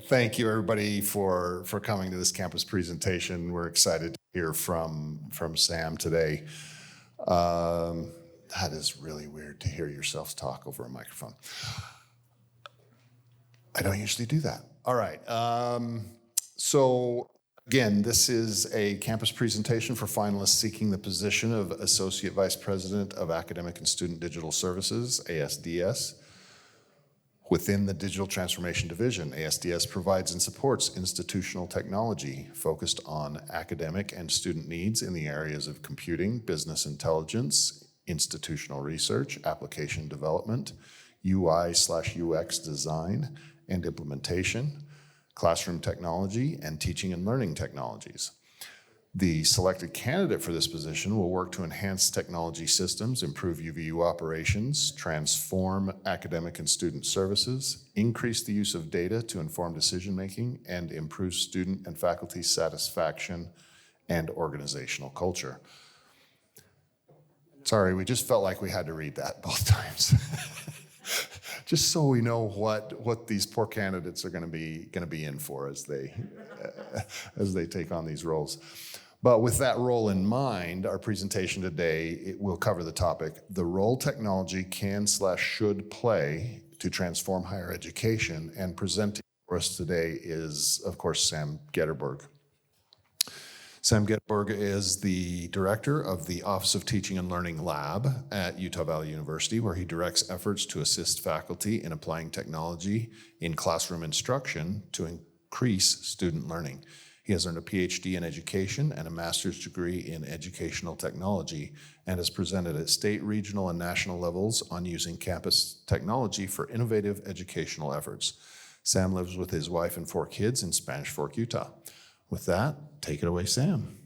thank you everybody for coming to this campus presentation. We're excited to hear from Sam today. That is really weird to hear yourselves talk over a microphone. I don't usually do that. All right. So again, this is a campus presentation for finalists seeking the position of Associate Vice President of Academic and Student Digital Services, ASDS. Within the Digital Transformation Division, ASDS provides and supports institutional technology focused on academic and student needs in the areas of computing, business intelligence, institutional research, application development, UI/UX design and implementation, classroom technology, and teaching and learning technologies. The selected candidate for this position will work to enhance technology systems, improve UVU operations, transform academic and student services, increase the use of data to inform decision-making, and improve student and faculty satisfaction and organizational culture. Sorry, we just felt like we had to read that both times. Just so we know what these poor candidates are going to be in for as they take on these roles. But with that role in mind, our presentation today will cover the topic, the role technology can/should play to transform higher education, and presenting for us today is, of course, Sam Gedeborg. Sam Gedeborg is the director of the Office of Teaching and Learning Lab at Utah Valley University, where he directs efforts to assist faculty in applying technology in classroom instruction to increase student learning. He has earned a PhD in education and a master's degree in educational technology, and has presented at state, regional, and national levels on using campus technology for innovative educational efforts. Sam lives with his wife and 4 kids in Spanish Fork, Utah. With that, take it away, Sam.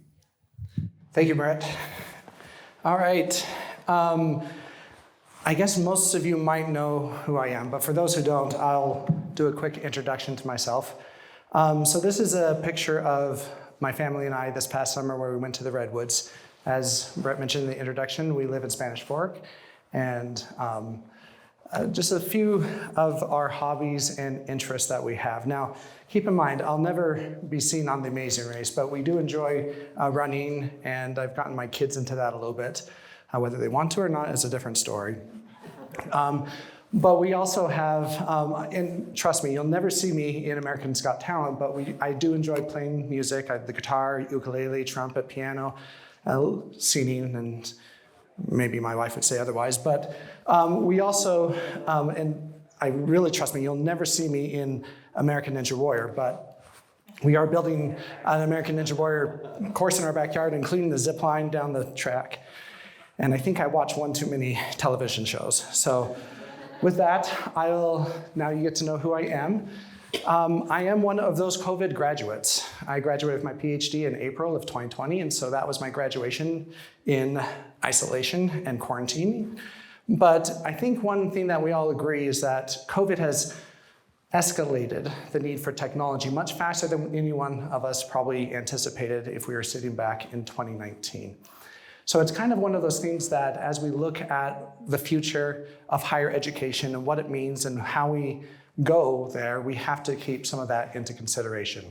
Thank you, Brett. All right. I guess most of you might know who I am, but for those who don't, I'll do a quick introduction to myself. So this is a picture of my family and I this past summer where we went to the Redwoods. As Brett mentioned in the introduction, we live in Spanish Fork, and just a few of our hobbies and interests that we have. Now, keep in mind, I'll never be seen on The Amazing Race, but we do enjoy running, and I've gotten my kids into that a little bit. Whether they want to or not is a different story. But we also have, and trust me, you'll never see me in American's Got Talent, but I do enjoy playing music, the guitar, ukulele, trumpet, piano, singing, and maybe my wife would say otherwise. But we also, and I really trust me, you'll never see me in American Ninja Warrior, but we are building an American Ninja Warrior course in our backyard, including the zip line down the track. And I think I watch one too many television shows. So with that, now you get to know who I am. I am one of those COVID graduates. I graduated with my PhD in April of 2020, and so that was my graduation in isolation and quarantine. But I think one thing that we all agree is that COVID has escalated the need for technology much faster than any one of us probably anticipated if we were sitting back in 2019. So it's kind of one of those things that as we look at the future of higher education and what it means and how we go there, we have to keep some of that into consideration.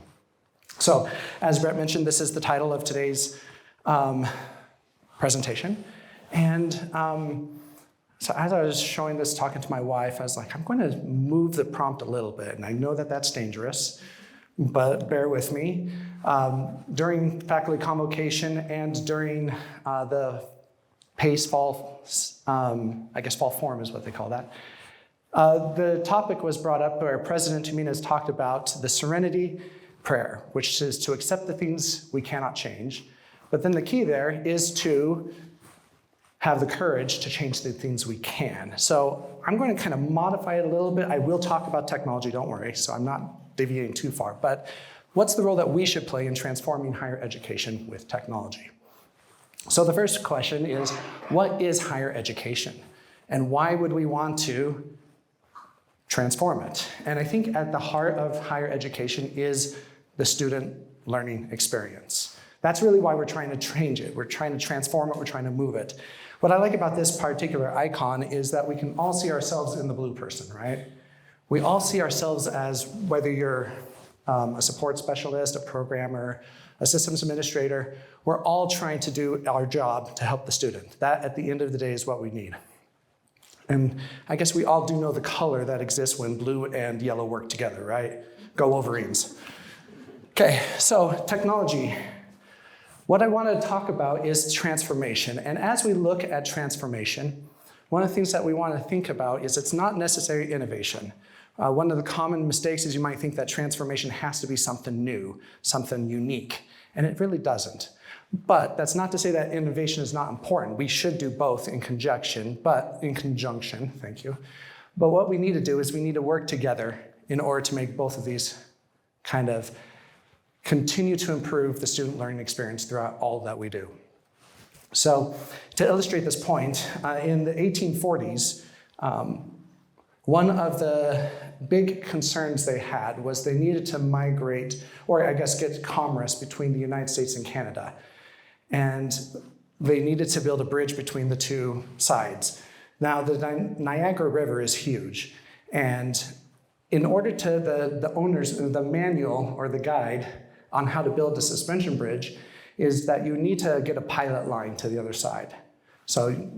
So as Brett mentioned, this is the title of today's presentation. And so as I was showing this, talking to my wife, I was like, I'm going to move the prompt a little bit. And I know that that's dangerous, but bear with me. During faculty convocation and during the PACE fall, I guess fall forum is what they call that, the topic was brought up where President Jimenez talked about the serenity prayer, which is to accept the things we cannot change. But then the key there is to have the courage to change the things we can. So I'm going to kind of modify it a little bit. I will talk about technology, don't worry, so I'm not deviating too far. But what's the role that we should play in transforming higher education with technology? So the first question is, what is higher education? And why would we want to transform it? And I think at the heart of higher education is the student learning experience. That's really why we're trying to change it. We're trying to transform it, we're trying to move it. What I like about this particular icon is that we can all see ourselves in the blue person, right? We all see ourselves as, whether you're a support specialist, a programmer, a systems administrator. We're all trying to do our job to help the student. That, at the end of the day, is what we need. And I guess we all do know the color that exists when blue and yellow work together, right? Go Wolverines. Okay, so technology. What I want to talk about is transformation. And as we look at transformation, one of the things that we want to think about is it's not necessarily innovation. One of the common mistakes is you might think that transformation has to be something new, something unique, and it really doesn't. But that's not to say that innovation is not important. We should do both in conjunction, thank you. But what we need to do is we need to work together in order to make both of these kind of continue to improve the student learning experience throughout all that we do. So to illustrate this point, in the 1840s, one of the big concerns they had was they needed to migrate, or I guess get commerce between the United States and Canada. And they needed to build a bridge between the two sides. Now, the Niagara River is huge. And in order to, the owners, the manual or the guide on how to build a suspension bridge is that you need to get a pilot line to the other side. So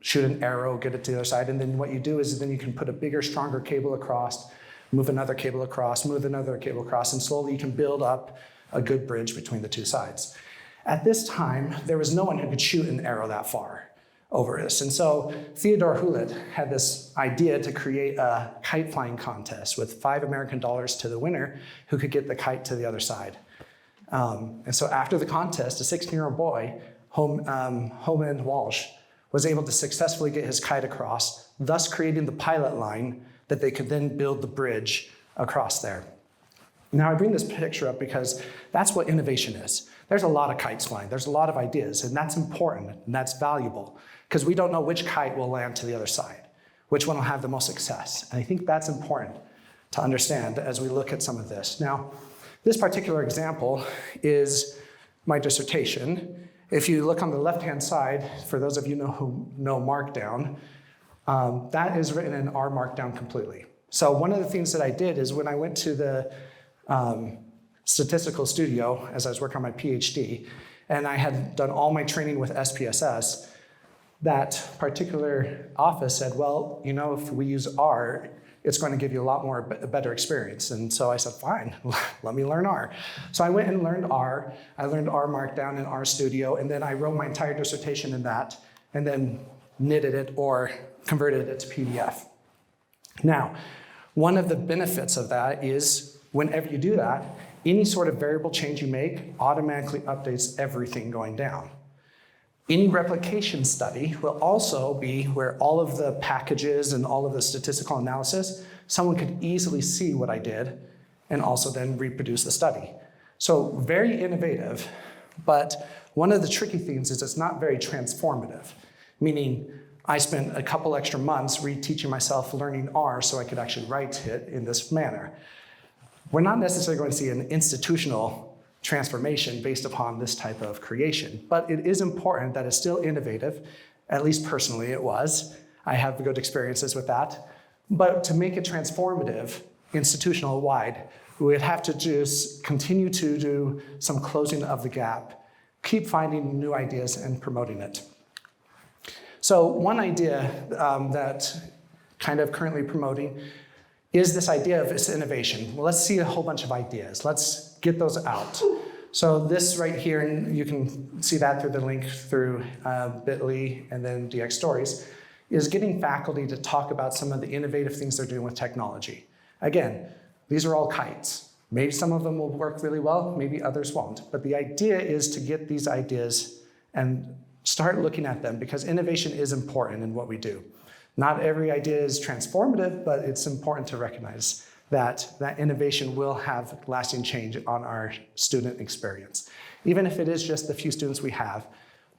shoot an arrow, get it to the other side, and then what you do is then you can put a bigger, stronger cable across, move another cable across, move another cable across, and slowly you can build up a good bridge between the two sides. At this time, there was no one who could shoot an arrow that far over this. And so Theodore Hewlett had this idea to create a kite flying contest with $5 American to the winner who could get the kite to the other side. And so after the contest, a 16-year-old boy, Holman Walsh, was able to successfully get his kite across, thus creating the pilot line that they could then build the bridge across there. Now I bring this picture up because that's what innovation is. There's a lot of kites flying, there's a lot of ideas, and that's important and that's valuable because we don't know which kite will land to the other side, which one will have the most success. And I think that's important to understand as we look at some of this. Now, this particular example is my dissertation. If you look on the left-hand side, for those of you who know Markdown, that is written in R Markdown completely. So one of the things that I did is when I went to the statistical studio as I was working on my PhD, and I had done all my training with SPSS, that particular office said, well, you know, if we use R, it's going to give you a better experience. And so I said, fine, let me learn R. So I went and learned R. I learned R Markdown in R Studio, and then I wrote my entire dissertation in that, and then knitted it or converted it to PDF. Now, one of the benefits of that is whenever you do that, any sort of variable change you make automatically updates everything going down. Any replication study will also be where all of the packages and all of the statistical analysis, someone could easily see what I did and also then reproduce the study. So very innovative, but one of the tricky things is it's not very transformative, meaning I spent a couple extra months reteaching myself learning R so I could actually write it in this manner. We're not necessarily going to see an institutional transformation based upon this type of creation, but it is important that it's still innovative, at least personally it was. I have good experiences with that. But to make it transformative, institutional wide, we would have to just continue to do some closing of the gap, keep finding new ideas and promoting it. So one idea that kind of currently promoting is this idea of this innovation. Well, let's see a whole bunch of ideas. Let's get those out. So this right here, and you can see that through the link through bit.ly and then DX Stories, is getting faculty to talk about some of the innovative things they're doing with technology. Again, these are all kites. Maybe some of them will work really well, maybe others won't. But the idea is to get these ideas and start looking at them because innovation is important in what we do. Not every idea is transformative, but it's important to recognize that that innovation will have lasting change on our student experience, even if it is just the few students we have.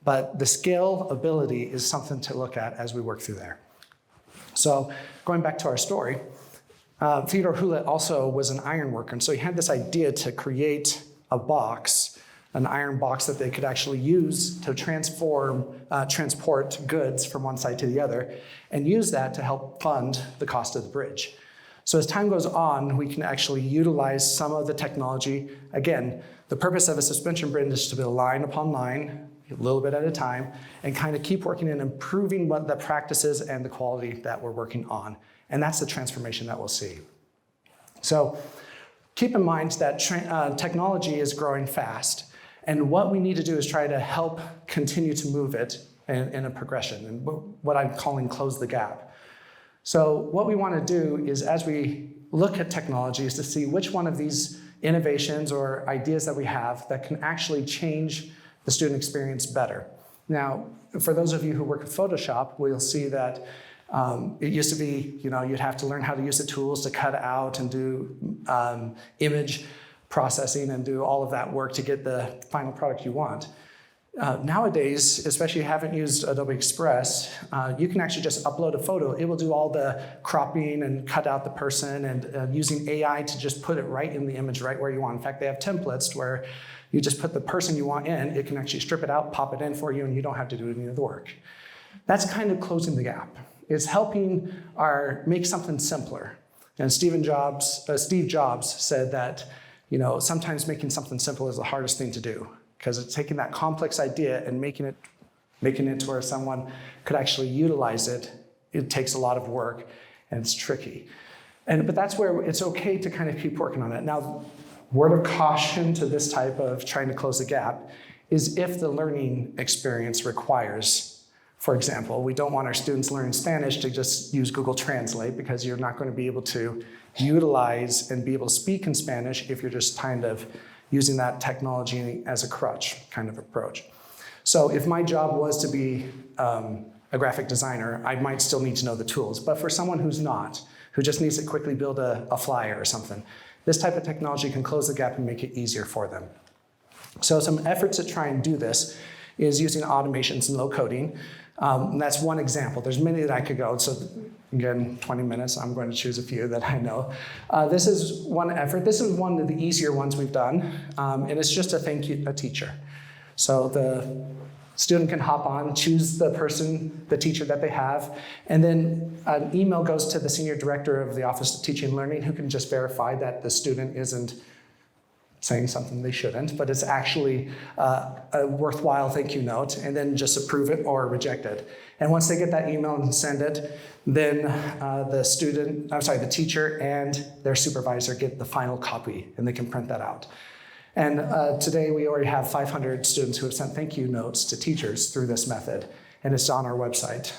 But the scalability is something to look at as we work through there. So going back to our story, Theodore Hewlett also was an iron worker, and so he had this idea to create a box, an iron box that they could actually use to transport goods from one side to the other, and use that to help fund the cost of the bridge. So as time goes on, we can actually utilize some of the technology. Again, the purpose of a suspension bridge is to build line upon line, a little bit at a time, and kind of keep working and improving what the practices and the quality that we're working on. And that's the transformation that we'll see. So keep in mind that technology is growing fast. And what we need to do is try to help continue to move it in a progression, and what I'm calling close the gap. So what we want to do is, as we look at technology, is to see which one of these innovations or ideas that we have that can actually change the student experience better. Now, for those of you who work with Photoshop, we'll see that it used to be, you'd have to learn how to use the tools to cut out and do image processing and do all of that work to get the final product you want. Nowadays, especially if you haven't used Adobe Express, you can actually just upload a photo. It will do all the cropping and cut out the person, and using AI to just put it right in the image right where you want. In fact, they have templates where you just put the person you want in, it can actually strip it out, pop it in for you, and you don't have to do any of the work. That's kind of closing the gap. It's helping make something simpler. And Steve Jobs said that sometimes making something simple is the hardest thing to do, because it's taking that complex idea and making it to where someone could actually utilize it. It takes a lot of work, and it's tricky. But that's where it's okay to kind of keep working on it. Now, word of caution to this type of trying to close the gap is if the learning experience requires, for example, we don't want our students learning Spanish to just use Google Translate, because you're not going to be able to utilize and be able to speak in Spanish if you're just kind of using that technology as a crutch kind of approach. So if my job was to be a graphic designer, I might still need to know the tools. But for someone who's not, who just needs to quickly build a flyer or something, this type of technology can close the gap and make it easier for them. So some efforts to try and do this is using automations and low coding. And that's one example. There's many that I could go. So again, 20 minutes, I'm going to choose a few that I know. This is one effort. This is one of the easier ones we've done. And it's just a thank you, a teacher. So the student can hop on, choose the teacher that they have, and then an email goes to the senior director of the Office of Teaching and Learning, who can just verify that the student isn't saying something they shouldn't, but it's actually a worthwhile thank you note, and then just approve it or reject it. And once they get that email and send it, then the teacher and their supervisor get the final copy, and they can print that out. And today we already have 500 students who have sent thank you notes to teachers through this method, and it's on our website,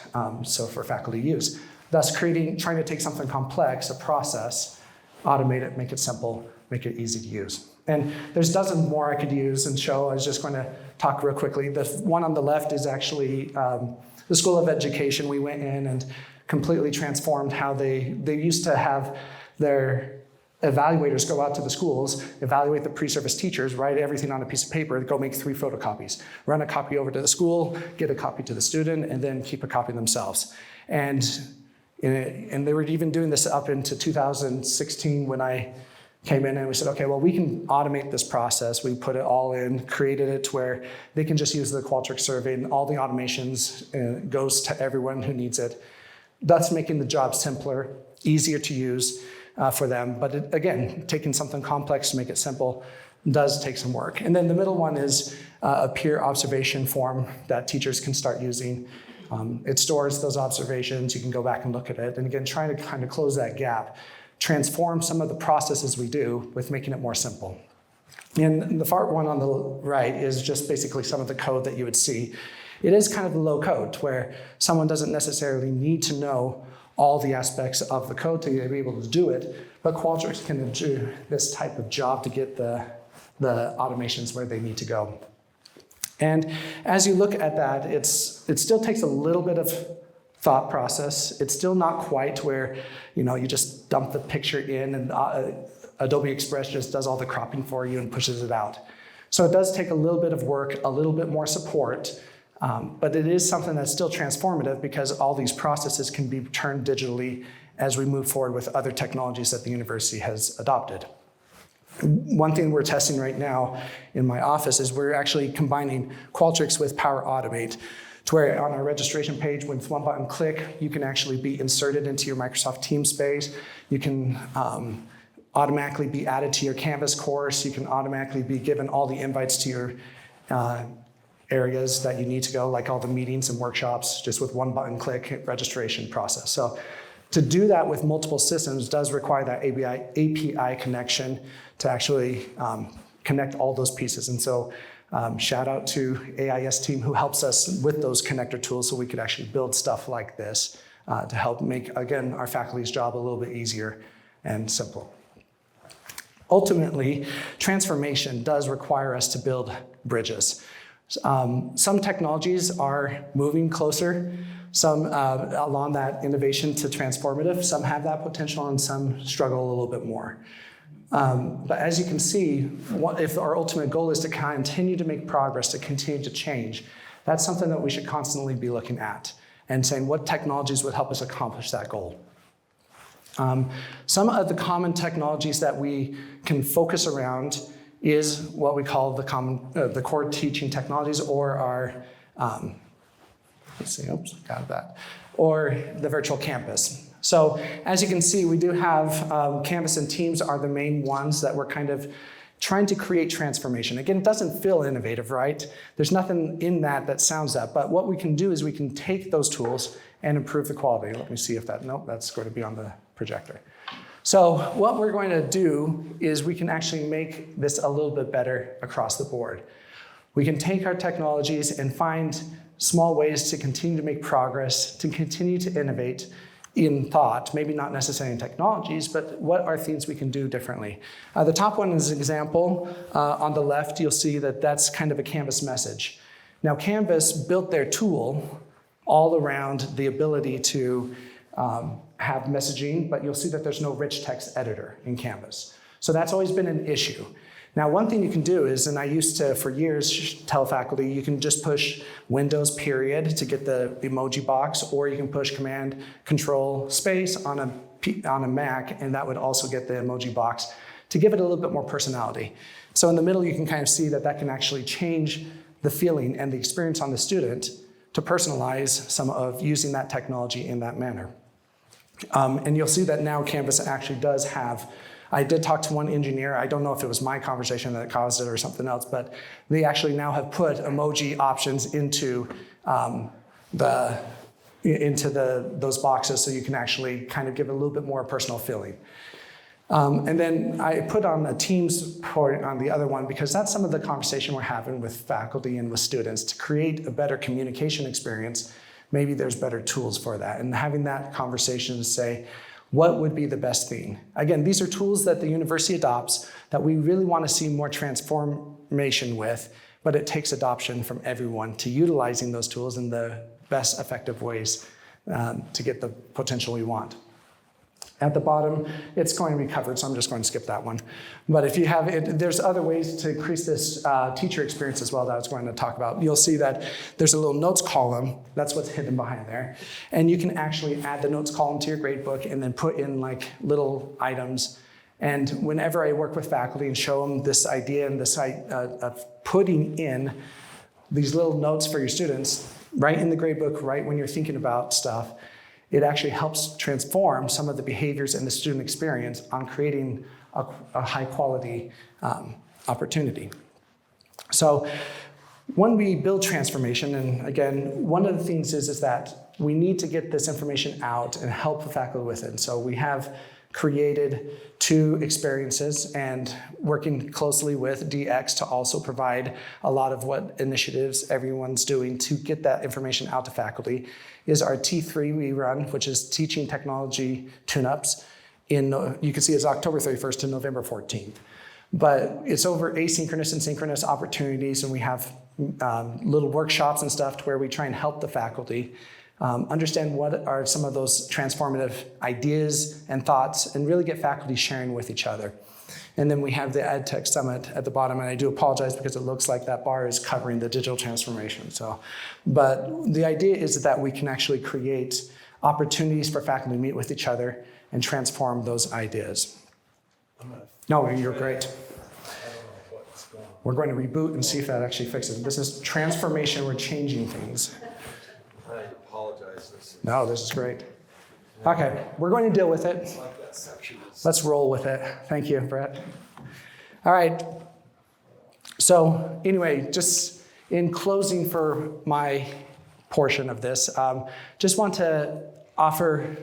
so for faculty use. Thus trying to take something complex, a process, automate it, make it simple, make it easy to use. And there's dozens more I could use and show. I was just going to talk real quickly. The one on the left is actually the School of Education. We went in and completely transformed how they used to have their evaluators go out to the schools, evaluate the pre-service teachers, write everything on a piece of paper, go make 3 photocopies, run a copy over to the school, get a copy to the student, and then keep a copy themselves. And they were even doing this up into 2016 when I came in, and we said, okay, well, we can automate this process. We put it all in, created it to where they can just use the Qualtrics survey, and all the automations goes to everyone who needs it, thus making the job simpler, easier to use for them. But again, taking something complex to make it simple does take some work. And then the middle one is a peer observation form that teachers can start using. It stores those observations. You can go back and look at it. And again, trying to kind of close that gap, transform some of the processes we do with making it more simple. And the far one on the right is just basically some of the code that you would see. It is kind of low code, where someone doesn't necessarily need to know all the aspects of the code to be able to do it, but Qualtrics can do this type of job to get the automations where they need to go. And as you look at that, it still takes a little bit of thought process. It's still not quite where you just dump the picture in and Adobe Express just does all the cropping for you and pushes it out. So it does take a little bit of work, a little bit more support, but it is something that's still transformative, because all these processes can be turned digitally as we move forward with other technologies that the university has adopted. One thing we're testing right now in my office is we're actually combining Qualtrics with Power Automate to where on our registration page, with one button click, you can actually be inserted into your Microsoft Teams space. You can automatically be added to your Canvas course. You can automatically be given all the invites to your areas that you need to go, like all the meetings and workshops, just with one button click registration process. So to do that with multiple systems does require that API connection to actually connect all those pieces. And so shout out to AIS team who helps us with those connector tools so we could actually build stuff like this to help make, again, our faculty's job a little bit easier and simple. Ultimately, transformation does require us to build bridges. Some technologies are moving closer, some along that innovation to transformative. Some have that potential and some struggle a little bit more. But as you can see, if our ultimate goal is to continue to make progress, to continue to change, that's something that we should constantly be looking at and saying what technologies would help us accomplish that goal. Some of the common technologies that we can focus around is what we call the core teaching technologies, or our, or the virtual campus. So as you can see, we do have Canvas and Teams are the main ones that we're kind of trying to create transformation. Again, it doesn't feel innovative, right? There's nothing in that sounds that, but what we can do is we can take those tools and improve the quality. Let me see if that's going to be on the projector. So what we're going to do is we can actually make this a little bit better across the board. We can take our technologies and find small ways to continue to make progress, to continue to innovate in thought, maybe not necessarily in technologies, but what are things we can do differently. The top one is an example. On the left, you'll see that that's kind of a Canvas message. Now, Canvas built their tool all around the ability to have messaging, but you'll see that there's no rich text editor in Canvas. So that's always been an issue. Now, one thing you can do is, and I used to, for years, tell faculty, you can just push Windows period to get the emoji box, or you can push Command Control space on a Mac, and that would also get the emoji box to give it a little bit more personality. So in the middle, you can kind of see that can actually change the feeling and the experience on the student to personalize some of using that technology in that manner. And you'll see that now Canvas actually does have, I did talk to one engineer, I don't know if it was my conversation that caused it or something else, but they actually now have put emoji options into those boxes so you can actually kind of give it a little bit more personal feeling. And then I put on a Teams port on the other one because that's some of the conversation we're having with faculty and with students to create a better communication experience. Maybe there's better tools for that, and having that conversation to say, what would be the best thing? Again, these are tools that the university adopts that we really want to see more transformation with, but it takes adoption from everyone to utilizing those tools in the best effective ways to get the potential we want. At the bottom, it's going to be covered, so I'm just going to skip that one. But if you have it, there's other ways to increase this teacher experience as well that I was going to talk about. You'll see that there's a little notes column. That's what's hidden behind there. And you can actually add the notes column to your gradebook and then put in like little items. And whenever I work with faculty and show them this idea and this of putting in these little notes for your students, right in the gradebook, right when you're thinking about stuff, it actually helps transform some of the behaviors in the student experience on creating a high quality opportunity. So when we build transformation, and again, one of the things is that we need to get this information out and help the faculty with it. So we have created 2 experiences and working closely with DX to also provide a lot of what initiatives everyone's doing to get that information out to faculty is our T3 we run, which is Teaching Technology Tune-Ups. You can see it's October 31st to November 14th. But it's over asynchronous and synchronous opportunities, and we have little workshops and stuff to where we try and help the faculty understand what are some of those transformative ideas and thoughts and really get faculty sharing with each other. And then we have the EdTech Summit at the bottom, and I do apologize because it looks like that bar is covering the digital transformation. But the idea is that we can actually create opportunities for faculty to meet with each other and transform those ideas. No, you're great. We're going to reboot and see if that actually fixes it. This is transformation, we're changing things. No, this is great. Okay, we're going to deal with it. Let's roll with it. Thank you, Brett. All right. So anyway, just in closing for my portion of this, just want to offer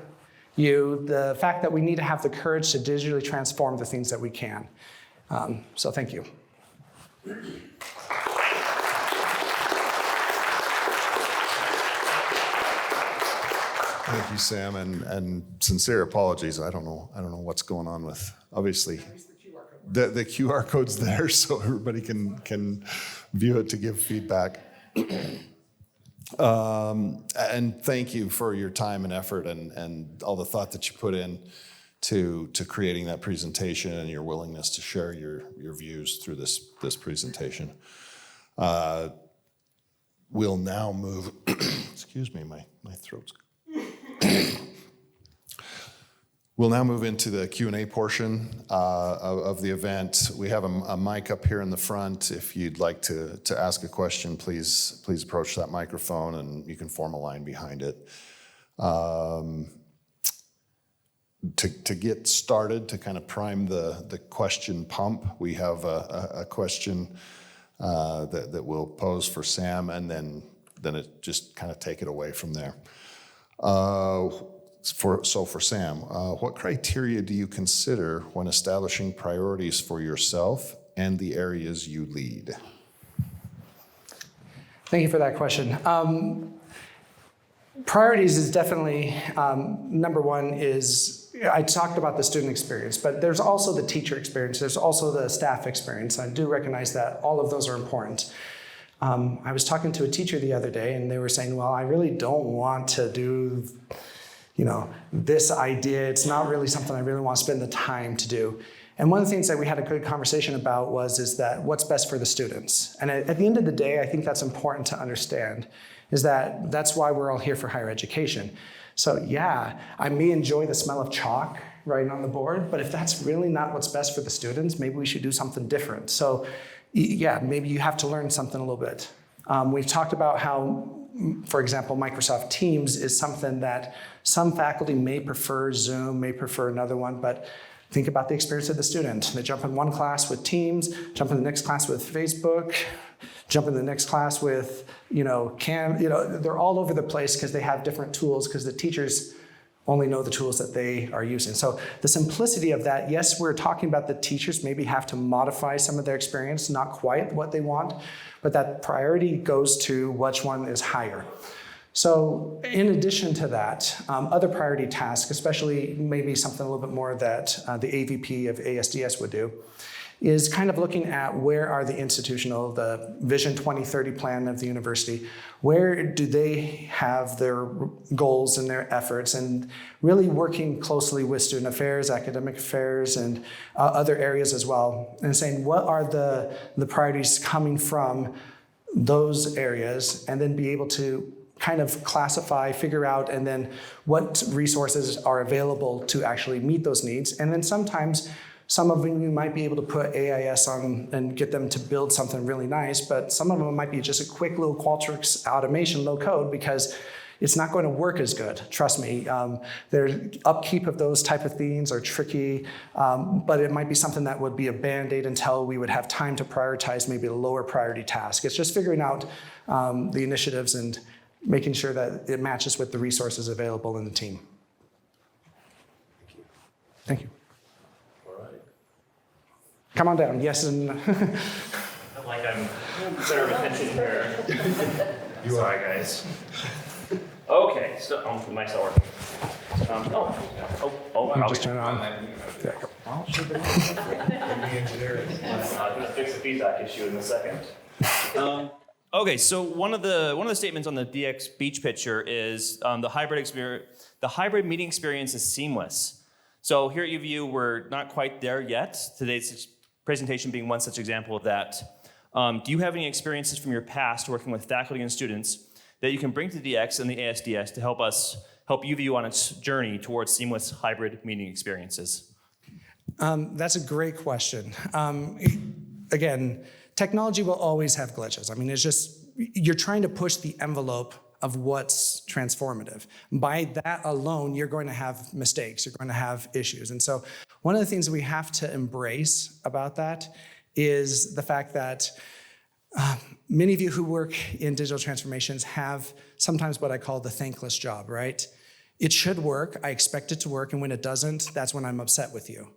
you the fact that we need to have the courage to digitally transform the things that we can. So thank you. Thank you, Sam, and sincere apologies. I don't know what's going on with, obviously, the QR code's there so everybody can view it to give feedback. And thank you for your time and effort and all the thought that you put in to creating that presentation and your willingness to share your views through this presentation. We'll now move, excuse me, my throat's We'll now move into the Q&A portion of the event. We have a mic up here in the front. If you'd like to ask a question, please approach that microphone and you can form a line behind it. To get started, to kind of prime the question pump, we have a question that we'll pose for Sam, and then it just kind of take it away from there. For Sam, what criteria do you consider when establishing priorities for yourself and the areas you lead? Thank you for that question. Priorities is definitely, number one is, I talked about the student experience, but there's also the teacher experience, there's also the staff experience. I do recognize that all of those are important. I was talking to a teacher the other day and they were saying, well, I really don't want to do this idea. It's not really something I really want to spend the time to do. And one of the things that we had a good conversation about is that what's best for the students. And at the end of the day, I think that's important to understand, is that that's why we're all here for higher education. So yeah, I may enjoy the smell of chalk writing on the board, but if that's really not what's best for the students, maybe we should do something different. So yeah, maybe you have to learn something a little bit. We've talked about how, for example, Microsoft Teams is something that some faculty may prefer Zoom, may prefer another one, but think about the experience of the student. They jump in one class with Teams, jump in the next class with Facebook, jump in the next class with, they're all over the place because they have different tools because the teachers only know the tools that they are using. So the simplicity of that, yes, we're talking about the teachers maybe have to modify some of their experience, not quite what they want, but that priority goes to which one is higher. So in addition to that, other priority tasks, especially maybe something a little bit more that the AVP of ASDS would do, is kind of looking at where are the the Vision 2030 plan of the university, where do they have their goals and their efforts, and really working closely with student affairs, academic affairs, and other areas as well, and saying what are the priorities coming from those areas, and then be able to kind of classify, figure out, and then what resources are available to actually meet those needs. And then sometimes some of them you might be able to put AIS on and get them to build something really nice, but some of them might be just a quick little Qualtrics automation, low code, because it's not going to work as good. Trust me, their upkeep of those type of things are tricky, but it might be something that would be a Band-Aid until we would have time to prioritize maybe a lower priority task. It's just figuring out the initiatives and making sure that it matches with the resources available in the team. Thank you. Come on down, yes, and... Like I'm center of attention here. Sorry, guys. Okay, so the mic's not working. I'm just turning it on. There you go. I'm gonna fix the feedback issue in a second. Okay, so one of the statements on the DX Beach picture is the hybrid meeting experience is seamless. So here at UVU, we're not quite there yet. Today's presentation being one such example of that. Do you have any experiences from your past working with faculty and students that you can bring to DX and the ASDS to help UVU on its journey towards seamless hybrid meeting experiences? That's a great question. Again, technology will always have glitches. I mean, it's just, you're trying to push the envelope of what's transformative. By that alone, you're going to have mistakes, you're going to have issues. And so one of the things we have to embrace about that is the fact that many of you who work in digital transformations have sometimes what I call the thankless job, right? It should work, I expect it to work, and when it doesn't, that's when I'm upset with you.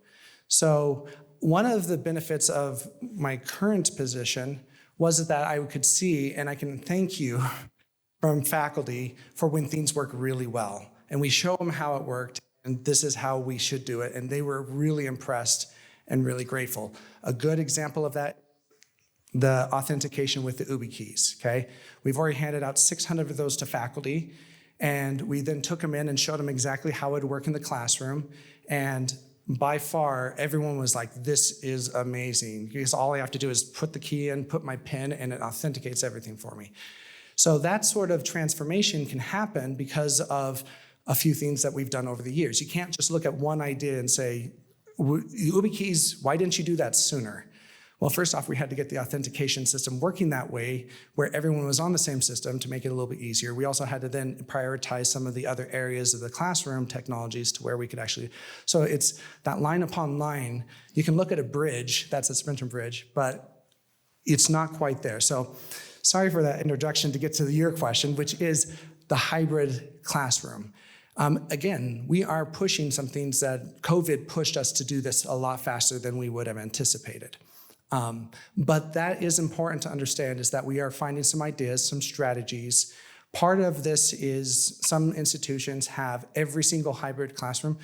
So one of the benefits of my current position was that I could see, and I can thank you from faculty for when things work really well. And we show them how it worked, and this is how we should do it. And they were really impressed and really grateful. A good example of that, the authentication with the YubiKeys, okay? We've already handed out 600 of those to faculty, and we then took them in and showed them exactly how it would work in the classroom. And by far, everyone was like, this is amazing, because all I have to do is put the key in, put my PIN, and it authenticates everything for me. So that sort of transformation can happen because of a few things that we've done over the years. You can't just look at one idea and say, YubiKeys, why didn't you do that sooner? Well, first off, we had to get the authentication system working that way where everyone was on the same system to make it a little bit easier. We also had to then prioritize some of the other areas of the classroom technologies to where we could actually, so it's that line upon line. You can look at a bridge, that's a sprinter bridge, but it's not quite there. So sorry for that introduction to get to your question, which is the hybrid classroom. Again, we are pushing some things that COVID pushed us to do this a lot faster than we would have anticipated. But that is important to understand, is that we are finding some ideas, some strategies. Part of this is some institutions have every single hybrid classroom.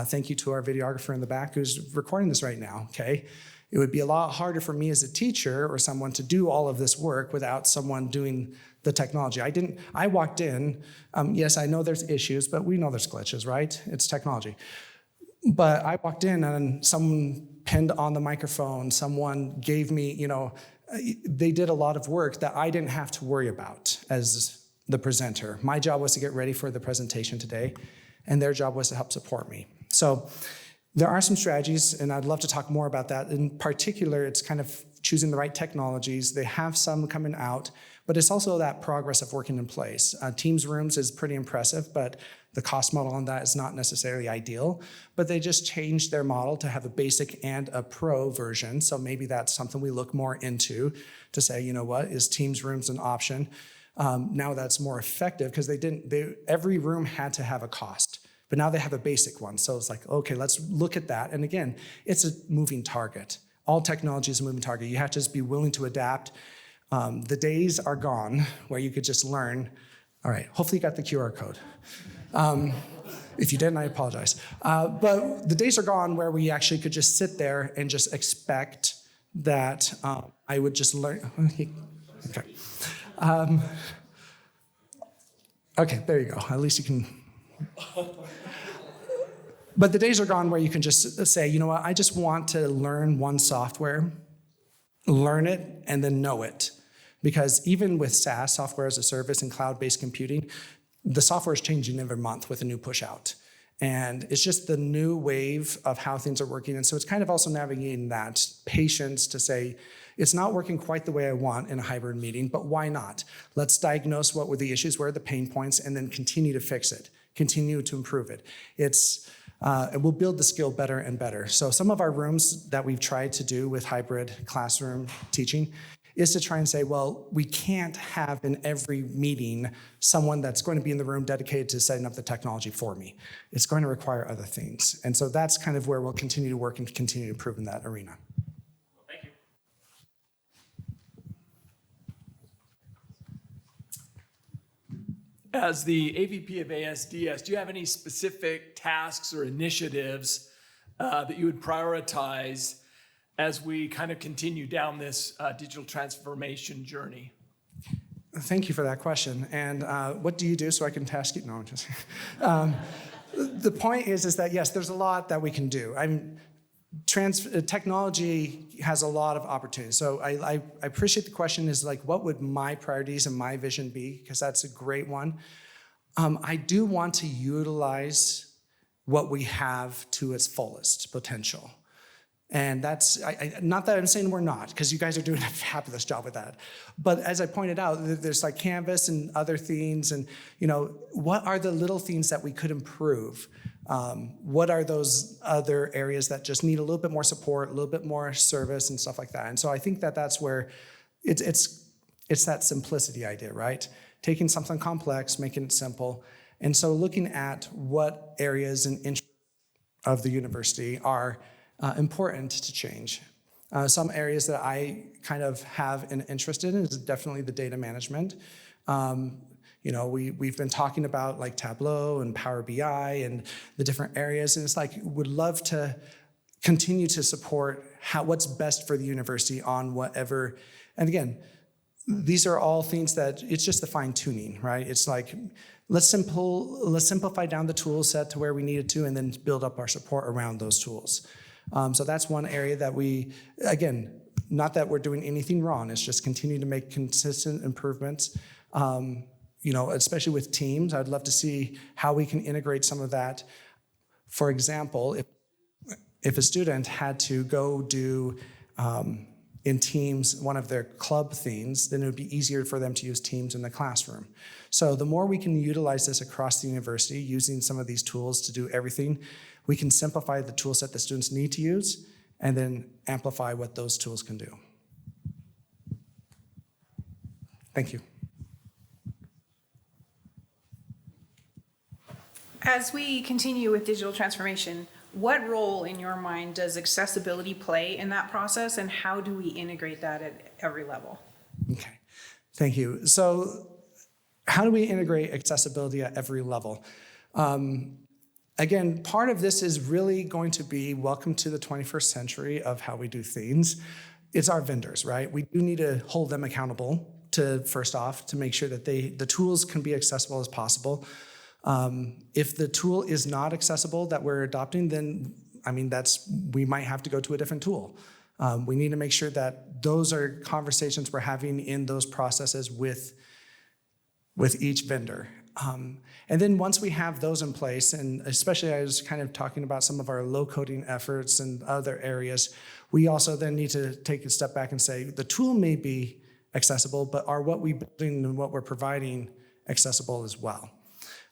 Thank you to our videographer in the back who's recording this right now, okay? It would be a lot harder for me as a teacher or someone to do all of this work without someone doing the technology. I walked in, yes, I know there's issues, but we know there's glitches, right? It's technology. But I walked in and someone pinned on the microphone, someone gave me, they did a lot of work that I didn't have to worry about as the presenter. My job was to get ready for the presentation today, and their job was to help support me. So there are some strategies, and I'd love to talk more about that. In particular, it's kind of choosing the right technologies. They have some coming out, but it's also that progress of working in place. Teams rooms is pretty impressive, but the cost model on that is not necessarily ideal, but they just changed their model to have a basic and a pro version. So maybe that's something we look more into to say, you know what, is Teams rooms an option? Now that's more effective because every room had to have a cost, but now they have a basic one. So it's like, okay, let's look at that. And again, it's a moving target. All technology is a moving target. You have to just be willing to adapt. The days are gone where you could just learn. All right, hopefully you got the QR code. If you didn't, I apologize. But the days are gone where we actually could just sit there and just expect that I would just learn. Okay. Okay, there you go. At least you can. But the days are gone where you can just say, you know what, I just want to learn one software, learn it, and then know it. Because even with SaaS, software as a service, and cloud-based computing, the software is changing every month with a new push out. And it's just the new wave of how things are working. And so it's kind of also navigating that patience to say, it's not working quite the way I want in a hybrid meeting, but why not? Let's diagnose what were the issues, where are the pain points, and then continue to fix it, continue to improve it. It will build the skill better and better. So some of our rooms that we've tried to do with hybrid classroom teaching is to try and say, well, we can't have in every meeting someone that's going to be in the room dedicated to setting up the technology for me. It's going to require other things. And so that's kind of where we'll continue to work and continue to improve in that arena. Thank you. As the AVP of ASDS, do you have any specific tasks or initiatives that you would prioritize as we kind of continue down this digital transformation journey? Thank you for that question. And what do you do so I can task you? No, I'm just. The point is that yes, there's a lot that we can do. Technology has a lot of opportunities. So I appreciate the question is like, what would my priorities and my vision be? Because that's a great one. I do want to utilize what we have to its fullest potential. And that's, not that I'm saying we're not, because you guys are doing a fabulous job with that. But as I pointed out, there's like Canvas and other things, and what are the little things that we could improve? What are those other areas that just need a little bit more support, a little bit more service and stuff like that? And so I think that that's where it's that simplicity idea, right? Taking something complex, making it simple. And so looking at what areas and interests of the university are important to change. Some areas that I kind of have an interest in is definitely the data management. We've been talking about like Tableau and Power BI and the different areas, and it's like would love to continue to support what's best for the university on whatever. And again, these are all things that it's just the fine tuning, right? It's like let's simplify down the tool set to where we need it to, and then build up our support around those tools. So that's one area that we, again, not that we're doing anything wrong, it's just continue to make consistent improvements. Especially with teams, I'd love to see how we can integrate some of that. For example, if a student had to go do in Teams one of their club things, then it would be easier for them to use Teams in the classroom. So the more we can utilize this across the university, using some of these tools to do everything, we can simplify the tool set that students need to use and then amplify what those tools can do. Thank you. As we continue with digital transformation, what role in your mind does accessibility play in that process, and how do we integrate that at every level? Okay, thank you. So how do we integrate accessibility at every level? Again, part of this is really going to be welcome to the 21st century of how we do things. It's our vendors, right? We do need to hold them accountable to, first off, to make sure that the tools can be accessible as possible. If the tool is not accessible that we're adopting, then we might have to go to a different tool. We need to make sure that those are conversations we're having in those processes with each vendor. And then once we have those in place, and especially I was kind of talking about some of our low coding efforts and other areas, we also then need to take a step back and say the tool may be accessible, but are what we're building and what we're providing accessible as well?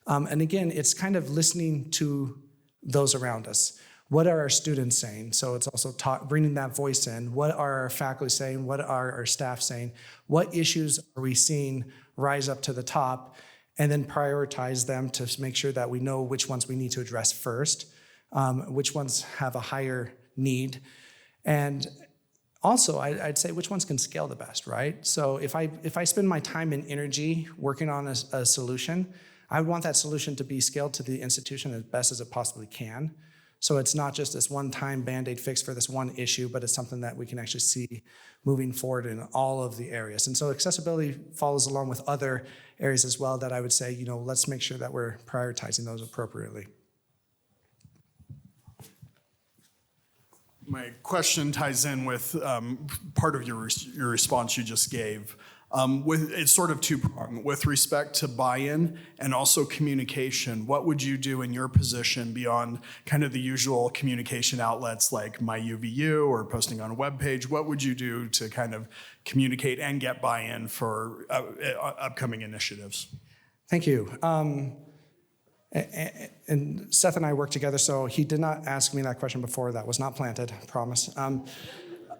And again, it's kind of listening to those around us. What are our students saying? So it's also bringing that voice in. What are our faculty saying? What are our staff saying? What issues are we seeing rise up to the top? And then prioritize them to make sure that we know which ones we need to address first, which ones have a higher need. And also, I'd say which ones can scale the best, right? So if I spend my time and energy working on a solution, I would want that solution to be scaled to the institution as best as it possibly can. So it's not just this one-time Band-Aid fix for this one issue, but it's something that we can actually see moving forward in all of the areas. And so accessibility follows along with other areas as well that I would say, let's make sure that we're prioritizing those appropriately. My question ties in with part of your response you just gave. It's sort of two-pronged. With respect to buy-in and also communication, what would you do in your position beyond kind of the usual communication outlets like MyUVU or posting on a web page? What would you do to kind of communicate and get buy-in for upcoming initiatives? Thank you. And Seth and I work together, so he did not ask me that question before. That was not planted, I promise.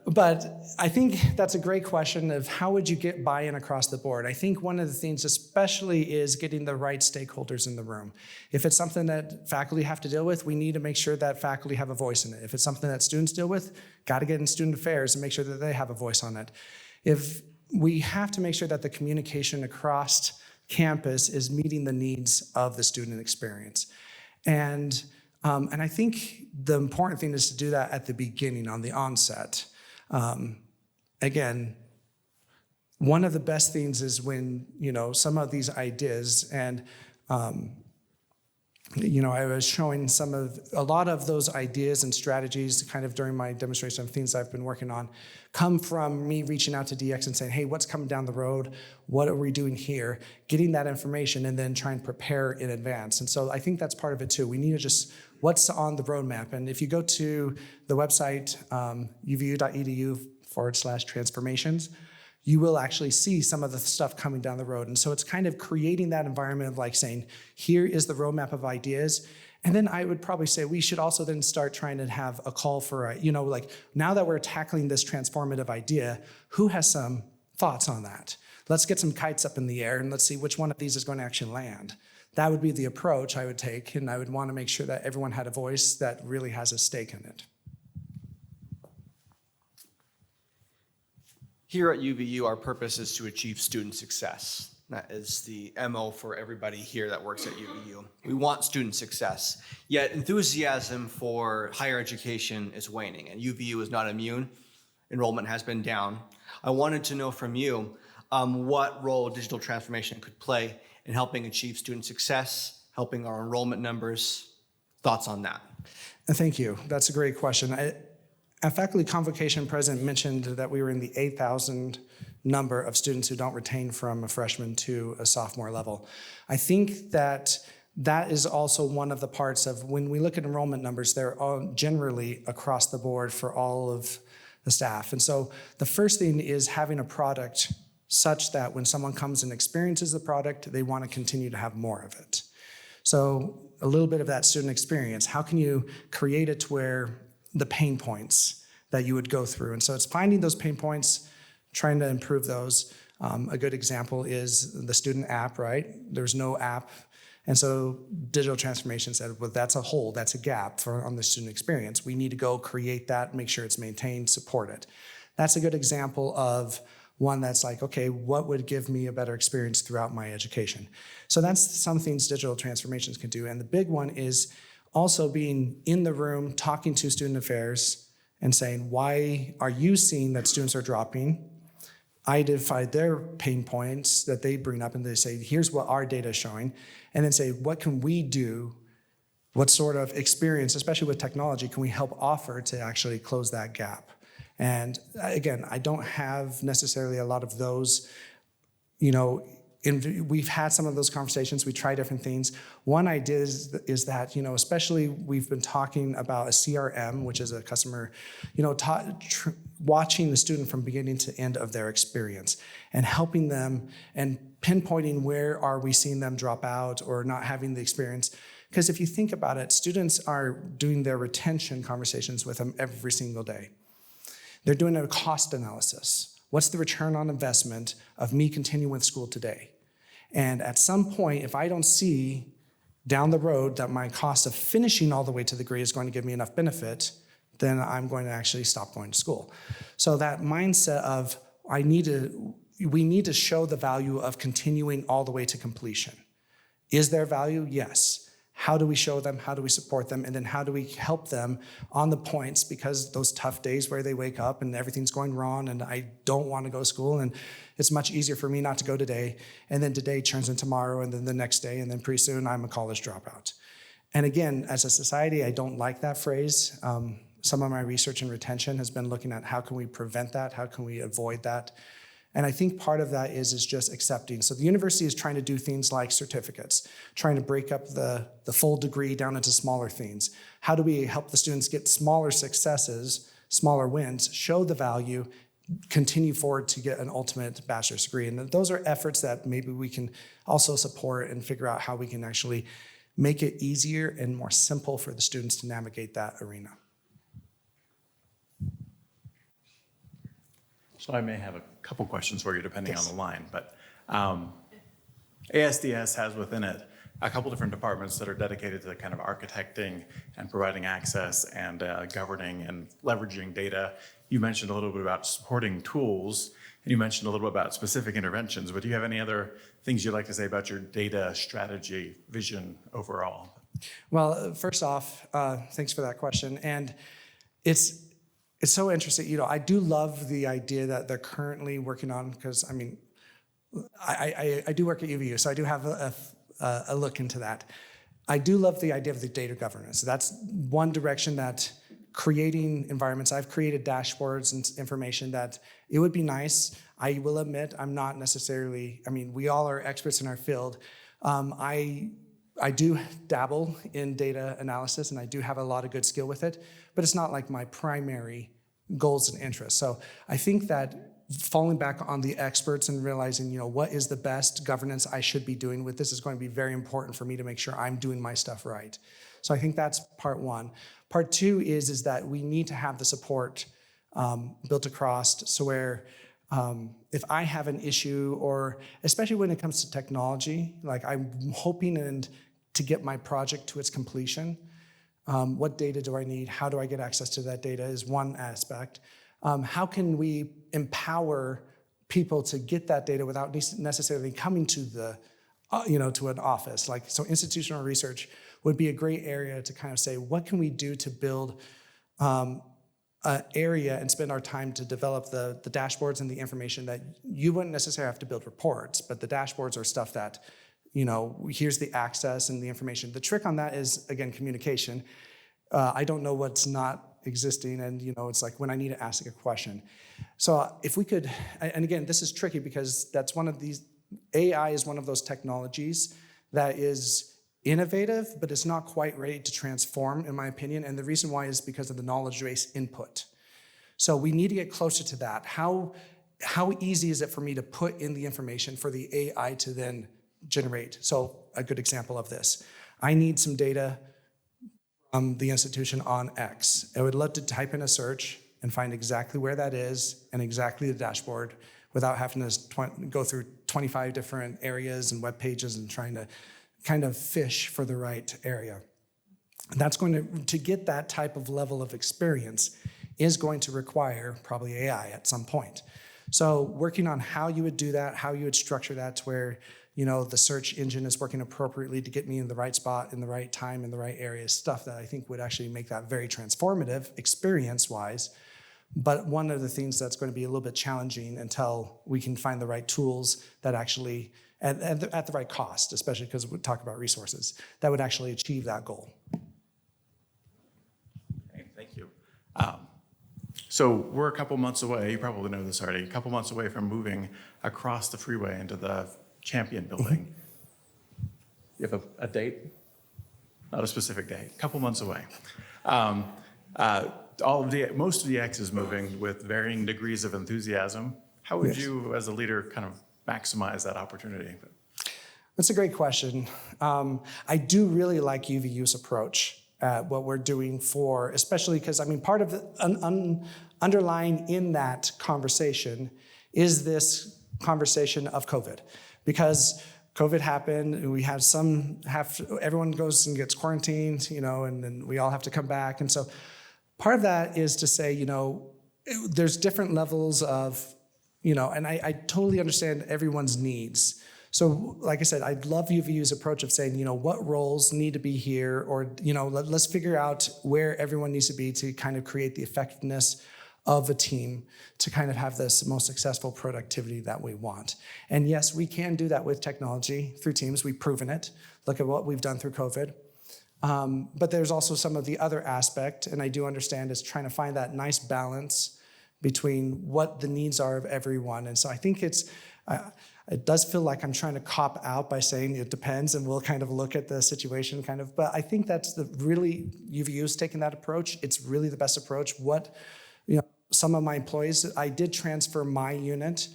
But I think that's a great question of how would you get buy-in across the board? I think one of the things especially is getting the right stakeholders in the room. If it's something that faculty have to deal with, we need to make sure that faculty have a voice in it. If it's something that students deal with, got to get in student affairs and make sure that they have a voice on it. If we have to make sure that the communication across campus is meeting the needs of the student experience. And I think the important thing is to do that at the beginning, on the onset. Again, one of the best things is when, some of these ideas, and I was showing a lot of those ideas and strategies kind of during my demonstration of things I've been working on come from me reaching out to DX and saying, hey, what's coming down the road? What are we doing here? Getting that information and then try and prepare in advance. And so I think that's part of it too. We need to just, what's on the roadmap? And if you go to the website, uvu.edu/transformations, you will actually see some of the stuff coming down the road. And so it's kind of creating that environment of like saying, here is the roadmap of ideas. And then I would probably say we should also then start trying to have a call for, like now that we're tackling this transformative idea, who has some thoughts on that? Let's get some kites up in the air and let's see which one of these is going to actually land. That would be the approach I would take. And I would want to make sure that everyone had a voice that really has a stake in it. Here at UVU, our purpose is to achieve student success. That is the MO for everybody here that works at UVU. We want student success, yet enthusiasm for higher education is waning, and UVU is not immune. Enrollment has been down. I wanted to know from you what role digital transformation could play in helping achieve student success, helping our enrollment numbers. Thoughts on that? Thank you. That's a great question. Our faculty convocation president mentioned that we were in the 8,000 number of students who don't retain from a freshman to a sophomore level. I think that is also one of the parts of when we look at enrollment numbers, they're all generally across the board for all of the staff. And so the first thing is having a product such that when someone comes and experiences the product, they want to continue to have more of it. So a little bit of that student experience, how can you create it to where the pain points that you would go through? And so it's finding those pain points, trying to improve those. A good example is the student app, right? There's no app. And so digital transformation said, well, that's a hole, that's a gap on the student experience. We need to go create that, make sure it's maintained, support it. That's a good example of one that's like, okay, what would give me a better experience throughout my education? So that's some things digital transformations can do. And the big one is also being in the room, talking to student affairs and saying, why are you seeing that students are dropping? Identify their pain points that they bring up and they say, here's what our data is showing. And then say, what can we do? What sort of experience, especially with technology, can we help offer to actually close that gap? And again, I don't have necessarily a lot of those, we've had some of those conversations, we try different things. One idea is that, especially we've been talking about a CRM, which is a customer, watching the student from beginning to end of their experience and helping them and pinpointing where are we seeing them drop out or not having the experience. Because if you think about it, students are doing their retention conversations with them every single day. They're doing a cost analysis. What's the return on investment of me continuing with school today? And at some point, if I don't see down the road that my cost of finishing all the way to the degree is going to give me enough benefit, then I'm going to actually stop going to school. So that mindset of we need to show the value of continuing all the way to completion. Is there value? Yes. How do we show them? How do we support them? And then how do we help them on the points? Because those tough days where they wake up and everything's going wrong and I don't want to go to school and it's much easier for me not to go today. And then today turns into tomorrow and then the next day and then pretty soon I'm a college dropout. And again, as a society, I don't like that phrase. Some of my research in retention has been looking at how can we prevent that? How can we avoid that? And I think part of that is just accepting. So the university is trying to do things like certificates, trying to break up the full degree down into smaller things. How do we help the students get smaller successes, smaller wins, show the value, continue forward to get an ultimate bachelor's degree? And those are efforts that maybe we can also support and figure out how we can actually make it easier and more simple for the students to navigate that arena. So I may have a couple questions for you depending on the line, but ASDS has within it a couple different departments that are dedicated to kind of architecting and providing access and governing and leveraging data. You mentioned a little bit about supporting tools, and you mentioned a little bit about specific interventions, but do you have any other things you'd like to say about your data strategy vision overall? Well, first off, thanks for that question. And it's so interesting. I do love the idea that they're currently working on, because I do work at UVU, so I do have a look into that. I do love the idea of the data governance. That's one direction that creating environments, I've created dashboards and information that it would be nice. I will admit, I'm not necessarily, we all are experts in our field. I do dabble in data analysis and I do have a lot of good skill with it, but it's not like my primary goals and interests. So I think that falling back on the experts and realizing, what is the best governance I should be doing with this is going to be very important for me to make sure I'm doing my stuff right. So I think that's part one. Part two is that we need to have the support built across, so where if I have an issue, or especially when it comes to technology, like I'm hoping to get my project to its completion. What data do I need? How do I get access to that data is one aspect. How can we empower people to get that data without necessarily coming to to an office? So institutional research would be a great area to kind of say, what can we do to build an area and spend our time to develop the dashboards and the information that you wouldn't necessarily have to build reports, but the dashboards are stuff that, here's the access and the information. The trick on that is, again, communication. I don't know what's not existing, and it's like when I need to ask a question. So if we could, and again, this is tricky because that's one of these, AI is one of those technologies that is innovative, but it's not quite ready to transform, in my opinion, and the reason why is because of the knowledge base input. So we need to get closer to that. How easy is it for me to put in the information for the AI to then generate? So a good example of this, I need some data from the institution on X. I would love to type in a search and find exactly where that is and exactly the dashboard without having to go through 25 different areas and web pages and trying to kind of fish for the right area. And that's going to get that type of level of experience is going to require probably AI at some point. So working on how you would do that, how you would structure that to where the search engine is working appropriately to get me in the right spot, in the right time, in the right area, stuff that I think would actually make that very transformative experience-wise. But one of the things that's going to be a little bit challenging until we can find the right tools that actually, at the right cost, especially because we talk about resources, that would actually achieve that goal. Okay, thank you. So we're a couple months away, you probably know this already, a couple months away from moving across the freeway into the Champion building. You have a date? Not a specific date, a couple months away. Most of the X is moving with varying degrees of enthusiasm. How would you, as a leader, kind of maximize that opportunity? That's a great question. I do really like UVU's approach at what we're doing for, especially because, part of the underlying in that conversation is this conversation of COVID. Because COVID happened, and we have everyone goes and gets quarantined, and then we all have to come back. And so part of that is to say, there's different levels of, and I totally understand everyone's needs. So like I said, I love UVU's approach of saying, what roles need to be here, or, let's figure out where everyone needs to be to kind of create the effectiveness of a team to kind of have this most successful productivity that we want. And yes, we can do that with technology through teams. We've proven it. Look at what we've done through COVID. But there's also some of the other aspect, and I do understand, is trying to find that nice balance between what the needs are of everyone. And so I think it does feel like I'm trying to cop out by saying it depends, and we'll kind of look at the situation but I think that's UVU's taking that approach. It's really the best approach. Some of my employees, I did transfer my unit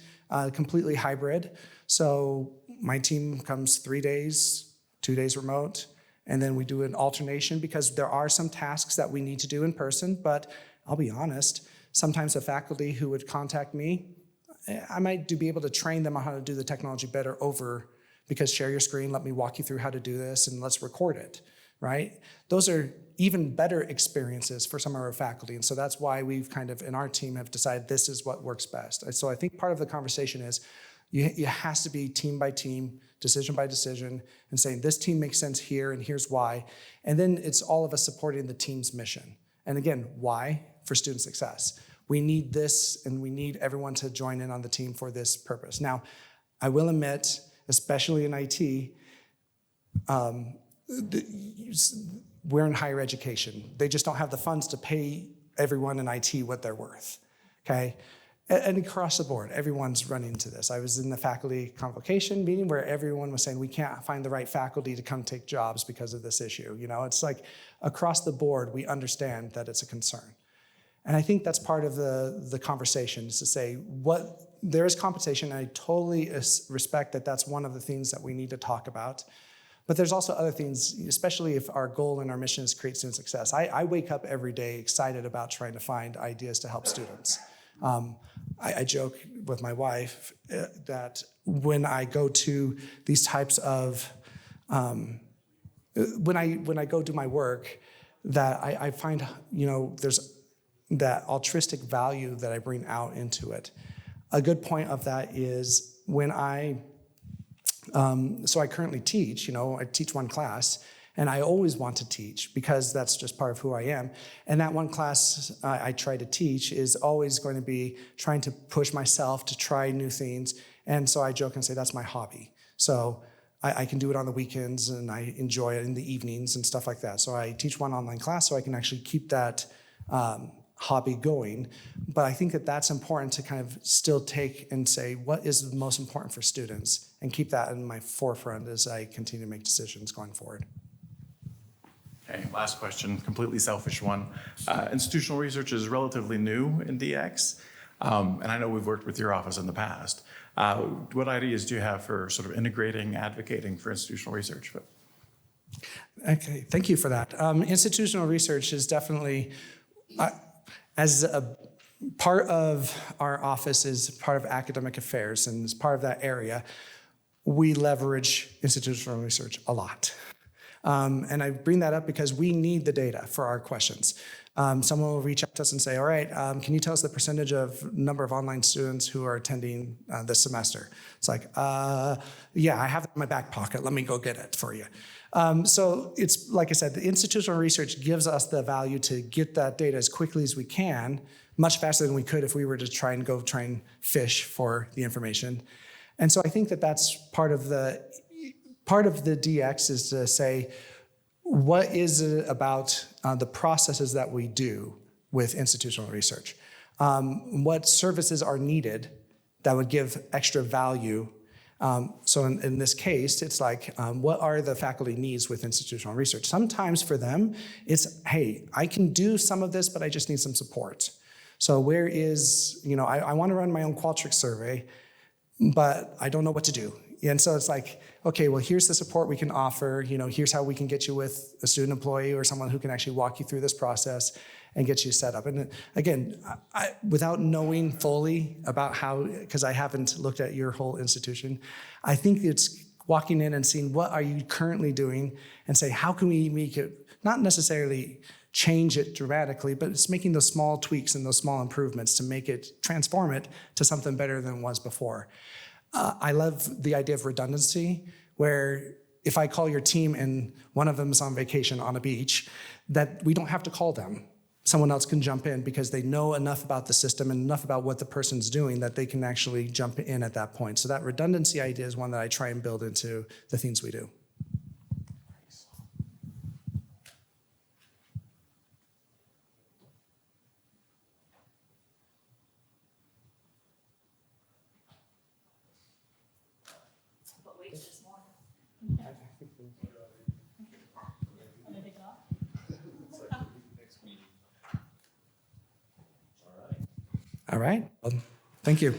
completely hybrid. So my team comes 3 days, 2 days remote, and then we do an alternation because there are some tasks that we need to do in person, but I'll be honest, sometimes the faculty who would contact me, I might be able to train them on how to do the technology better because share your screen, let me walk you through how to do this, and let's record it, right? Those are even better experiences for some of our faculty. And so that's why we've kind of, in our team, have decided this is what works best. And so I think part of the conversation is it has to be team by team, decision by decision, and saying this team makes sense here and here's why. And then it's all of us supporting the team's mission. And again, why? For student success. We need this, and we need everyone to join in on the team for this purpose. Now, I will admit, especially in IT, we're in higher education. They just don't have the funds to pay everyone in IT what they're worth, okay? And across the board, everyone's running into this. I was in the faculty convocation meeting where everyone was saying we can't find the right faculty to come take jobs because of this issue. You know, it's like across the board, we understand that it's a concern. And I think that's part of the conversation is to say there is compensation, and I totally respect that that's one of the things that we need to talk about. But there's also other things, especially if our goal and our mission is to create student success. I wake up every day excited about trying to find ideas to help students. I joke with my wife that when I go to these types of, when I go do my work, that I find, you know, there's that altruistic value that I bring out into it. A good point of that is when so I currently teach, you know, I teach one class, and I always want to teach because that's just part of who I am. And that one class I try to teach is always going to be trying to push myself to try new things. And so I joke and say that's my hobby. So I can do it on the weekends, and I enjoy it in the evenings and stuff like that. So I teach one online class so I can actually keep that hobby going. But I think that that's important to kind of still take and say, what is the most important for students? And keep that in my forefront as I continue to make decisions going forward. Okay, last question, completely selfish one. Institutional research is relatively new in DX, and I know we've worked with your office in the past. What ideas do you have for sort of integrating, advocating for institutional research? Okay, thank you for that. Institutional research is definitely, as a part of our office is part of academic affairs, and as part of that area, we leverage institutional research a lot. And I bring that up because we need the data for our questions. Someone will reach out to us and say, all right, can you tell us the percentage of number of online students who are attending this semester? It's like, yeah, I have it in my back pocket. Let me go get it for you. So it's, like I said, the institutional research gives us the value to get that data as quickly as we can, much faster than we could if we were to try and fish for the information. And so I think that that's part of the DX is to say, what is it about the processes that we do with institutional research? What services are needed that would give extra value? So in this case, it's like, what are the faculty needs with institutional research? Sometimes for them, it's, hey, I can do some of this, but I just need some support. So where is, you know, I want to run my own Qualtrics survey, but I don't know what to do. And so it's like, okay, well, here's the support we can offer. You know, here's how we can get you with a student employee or someone who can actually walk you through this process and get you set up. And again, without knowing fully about how, because I haven't looked at your whole institution, I think it's walking in and seeing what are you currently doing and say, how can we make it, not necessarily change it dramatically, but it's making those small tweaks and those small improvements to make it, transform it to something better than it was before. I love the idea of redundancy, where if I call your team and one of them is on vacation on a beach, that we don't have to call them. Someone else can jump in because they know enough about the system and enough about what the person's doing that they can actually jump in at that point. So that redundancy idea is one that I try and build into the things we do. All right. Well, thank you.